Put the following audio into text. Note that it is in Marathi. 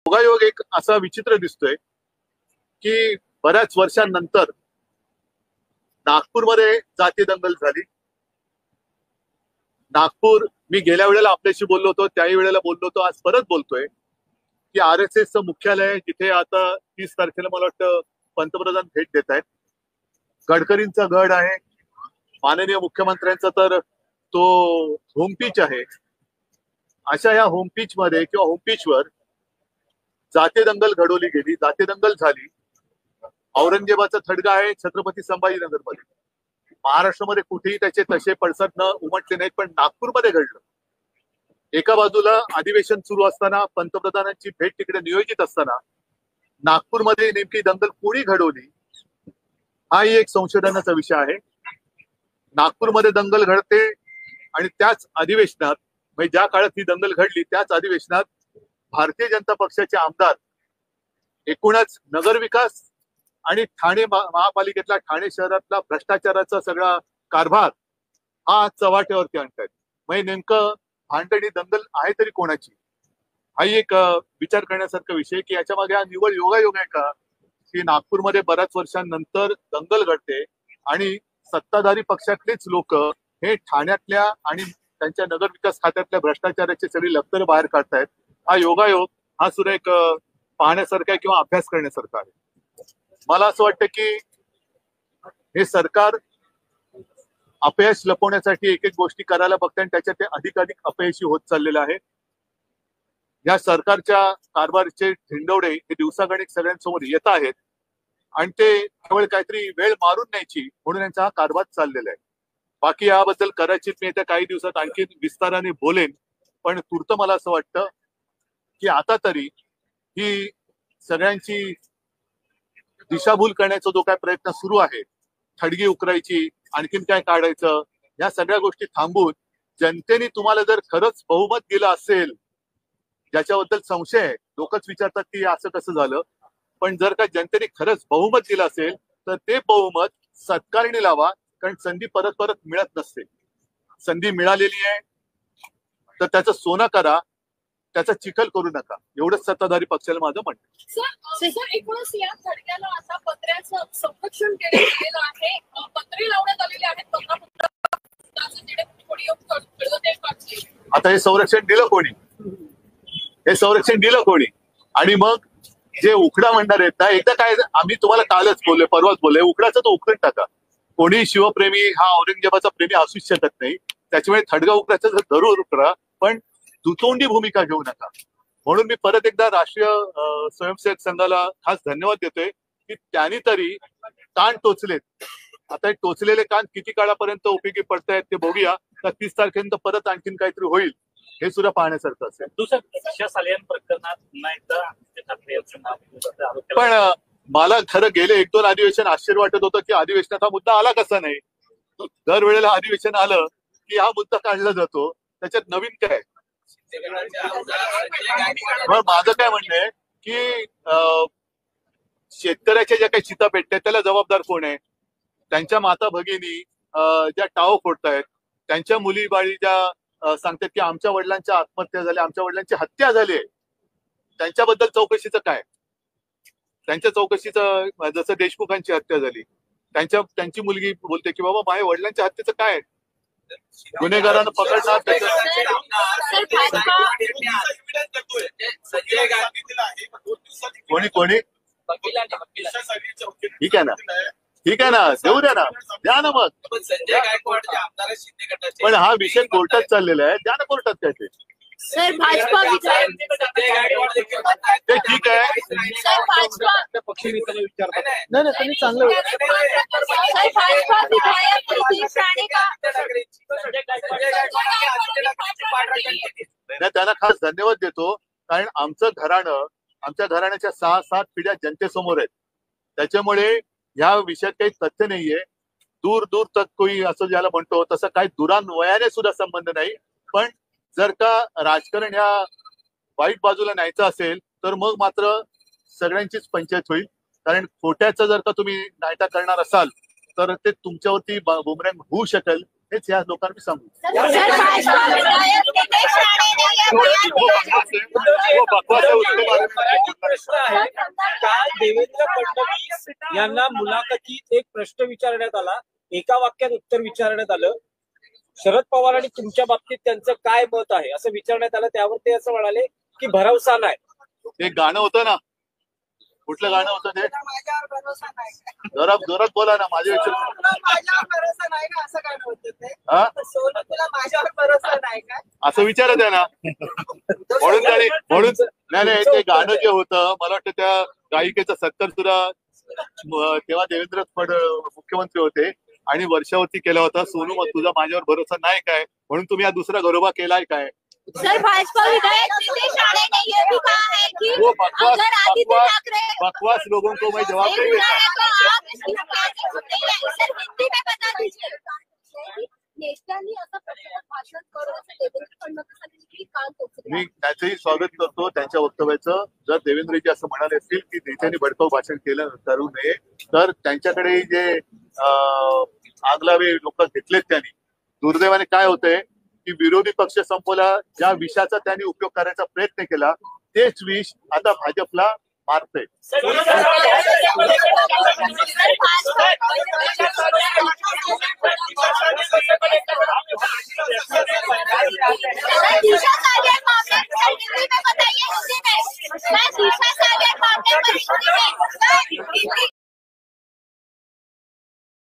योगायोग एक असा विचित्र दिसतोय की बऱ्याच वर्षांनंतर नागपूरमध्ये जाती दंगल झाली. नागपूर, मी गेल्या वेळेला आपल्याशी बोललो होतो, त्याही वेळेला बोललो होतो, आज परत बोलतोय की RSSचं मुख्यालय जिथे आता 30 तारखेला मला वाटतं पंतप्रधान भेट देत आहेत. गडकरींचा गड आहे, माननीय मुख्यमंत्र्यांचा तर तो होम पिच आहे. अशा या होम पिच मध्ये किंवा होम पिचवर जाती दंगल घडवली गेली, जाती दंगल झाली. औरंगजेबाचा थडगा आहे छत्रपती संभाजीनगर मध्ये. महाराष्ट्रामध्ये कुठेही त्याचे तसे पडसाद न उमटले नाहीत, पण नागपूरमध्ये घडलं. एका बाजूला अधिवेशन सुरू असताना, पंतप्रधानांची भेट तिकडे नियोजित असताना नागपूरमध्ये नेमकी दंगल कोणी घडवली हाही एक संशोधनाचा विषय आहे. नागपूरमध्ये दंगल घडते आणि त्याच अधिवेशनात, म्हणजे ज्या काळात ही दंगल घडली त्याच अधिवेशनात भारतीय जनता पक्षाचे आमदार एकूणच नगरविकास आणि ठाणे महापालिकेतला, ठाणे शहरातला भ्रष्टाचाराचा सगळा कारभार हा चव्हाट्यावरती आणतायत. म्हणजे नेमकं भांडणी दंगल आहे तरी कोणाची, हाही एक विचार करण्यासारखा विषय की याच्या मागे हा निव्वळ योगायोग आहे का की नागपूरमध्ये बऱ्याच वर्षांनंतर दंगल घडते आणि सत्ताधारी पक्षातलेच लोक हे ठाण्यातल्या आणि त्यांच्या नगरविकास खात्यातल्या भ्रष्टाचाराची सगळी लक्तरं बाहेर काढतायत. हा योगायोग हा सुद्धा एक पाहण्यासारखा आहे किंवा अभ्यास करण्यासारखा आहे. मला असं वाटतं की हे सरकार अपयश लपवण्यासाठी एक एक गोष्टी करायला बघते आणि त्याच्यात ते अधिकाधिक अपयशी होत चाललेलं आहे. या सरकारच्या कारभारचे धिंडवडे हे दिवसागणिक सगळ्यांसमोर येत आहेत आणि ते केवळ काहीतरी वेळ मारून न्यायची म्हणून यांचा हा कारभार चाललेला आहे. बाकी याबद्दल कदाचित मी येत्या काही दिवसात आणखी विस्ताराने बोलेन, पण तूर्त मला असं वाटतं की आता तरी ही सगळ्यांची दिशाभूल करण्याचा जो काय प्रयत्न सुरू आहे, थडगी उकरायची, आणखीन काय काढायचं, या सगळ्या गोष्टी थांबून जनतेने तुम्हाला जर खरंच बहुमत दिलं असेल, ज्याच्याबद्दल संशय आहे, लोकच विचारतात की असं कसं झालं, पण जर का जनतेने खरंच बहुमत दिलं असेल तर ते बहुमत सत्कारणी लावा, कारण संधी परत परत मिळत नसते. संधी मिळालेली आहे तर त्याचं सोनं करा, त्याचा चिखल करू नका, एवढंच सत्ताधारी पक्षाला माझं म्हणणं. सर, एकूणच या थडग्याला आता पत्र्याचं संरक्षण केलं गेलेलं आहे, पत्रे लावण्यात आलेले आहेत. आता हे संरक्षण दिलं कोणी? हे संरक्षण दिलं कोणी? आणि मग जे उखडा म्हणणार आहेत ना, एकदा काय, आम्ही तुम्हाला कालच बोलले, परवाच बोलले, उखडाचं तो उखडून टाका. कोणी शिवप्रेमी हा औरंगजेबाचा प्रेमी असूच शकत नाही, त्याच्यामुळे थडगा उखडाचं जरूर उकरा, पण दुतोंडी भूमिका घेऊ नका. म्हणून मी परत एकदा राष्ट्रीय स्वयंसेवक संघाला खास धन्यवाद देतोय की त्यांनी तरी कान टोचलेत. आता हे टोचलेले कान किती काळापर्यंत उपयोगी पडतायत ते बघूया. तर 30 तारखेनंतर परत आणखीन काहीतरी होईल हे सुद्धा पाहण्यासारखं असेल. पण मला खरं गेले 1-2 अधिवेशन आश्चर्य वाटत होतं की अधिवेशनात हा मुद्दा आला कसा नाही. दरवेळेला अधिवेशन आलं की हा मुद्दा काढला जातो, त्याच्यात नवीन काय. माझं काय म्हणणं आहे की शेतकऱ्याच्या ज्या काही चिता पेटतात त्याला जबाबदार कोण आहे? त्यांच्या माता भगिनी ज्या टाव फोडतायत, त्यांच्या मुली बाळी ज्या सांगतात की आमच्या वडिलांच्या आत्महत्या झाल्या, आमच्या वडिलांची हत्या झाली, त्यांच्याबद्दल चौकशीचं काय? त्यांच्या चौकशीचं, जसं देशमुखांची हत्या झाली, त्यांची मुलगी बोलते की बाबा माझ्या वडिलांच्या हत्येचं काय? गुन्हेगारांना पकडणार. कोणी ठीक आहे ना, ठीक आहे ना, देऊ द्या ना, द्या ना मग. पण हा विषय कोर्टात चाललेला आहे, द्या ना कोर्टात काय ते. सर, भाजपा विधायक ते ठीक आहे. सर, भाजपा पक्षनेत्याला विचारतात. नाही त्यांनी चांगलं. सर, भाजपा विधायक त्यांना खास धन्यवाद देतो, कारण आमचं घराणं, आमच्या घराण्याच्या 6-7 पिढ्या जनतेसमोर आहेत. त्याच्यामुळे ह्या विषयात काही तथ्य नाहीये. दूर दूर तक कोई असं ज्याला म्हणतो तसं काही दुरान्वयाने सुद्धा संबंध नाही. पण जर का राजकारण ह्या वाईट बाजूला न्यायचं असेल तर मग मात्र सगळ्यांचीच पंचायत होईल. कारण खोट्याचं जर का तुम्ही नायटा करणार असाल तर ते तुमच्यावरती बुमरँग होऊ शकेल. हेच या लोकांनी सांगू. सर, भाजपा विधायक नितेश राणेने ये बयान दिया है। वो बकवास है, उसके बारे में मराठी प्रश्न आहे. काल देवेंद्र फडणवीस यांना मुलाखतीत एक प्रश्न विचारण्यात आला, एका वाक्यात उत्तर विचारण्यात आलं. शरद पवार आणि तुमच्या बाबतीत त्यांचं काय मत आहे असं विचारण्यात आलं. त्यावर ते असं म्हणाले की भरवसा नाही. ते गाणं होतं ना, कुठलं गाणं होतं ते? माझ्यावर भरोसा नाही का? जोरात जोरात बोला ना, माझ्या विचार. माझ्यावर भरोसा नाही का असं गाणं होतं ते? हा, सोनं तुला माझ्यावर भरोसा नाही का? असं विचारत आहे ना, म्हणून नाही ते गाणं जे होतं, मला वाटतं त्या गायिकेचा सत्कार सुद्धा तेव्हा देवेंद्र मुख्यमंत्री होते आणि वर्षावरती केला होता. सोनू, मग तुझा माझ्यावर भरोसा नाही काय, म्हणून तुम्ही हा दुसरा घरोबा केलाय काय? सर, भाजपा विधायक नितेश राणे ने ये भी कहा है कि वो बकवास अगर आदित्य ठाकरे बकवास लोगों को मैं जवाब नहीं देता. तो आप इसकी प्लानिंग नहीं है। सर, हिंदी में बता दीजिए. नेत्यांनी असं प्रत्येक भाषण करून असं देवेंद्र फडणवीसांनी देखील काम पोचवलं. मी त्याचंही स्वागत करतो त्यांच्या वक्तव्याचं. जर देवेंद्रजी असं म्हणाले असतील की नेत्यांनी भडकाऊ भाषण केलं करू नये, तर त्यांच्याकडे जे आगलावे लोक घेतलेत त्यांनी, दुर्दैवाने काय होतंय की विरोधी पक्ष संपवला, ज्या विषाचा त्यांनी उपयोग करायचा प्रयत्न केला, तेच विष आता भाजपला मारतंय.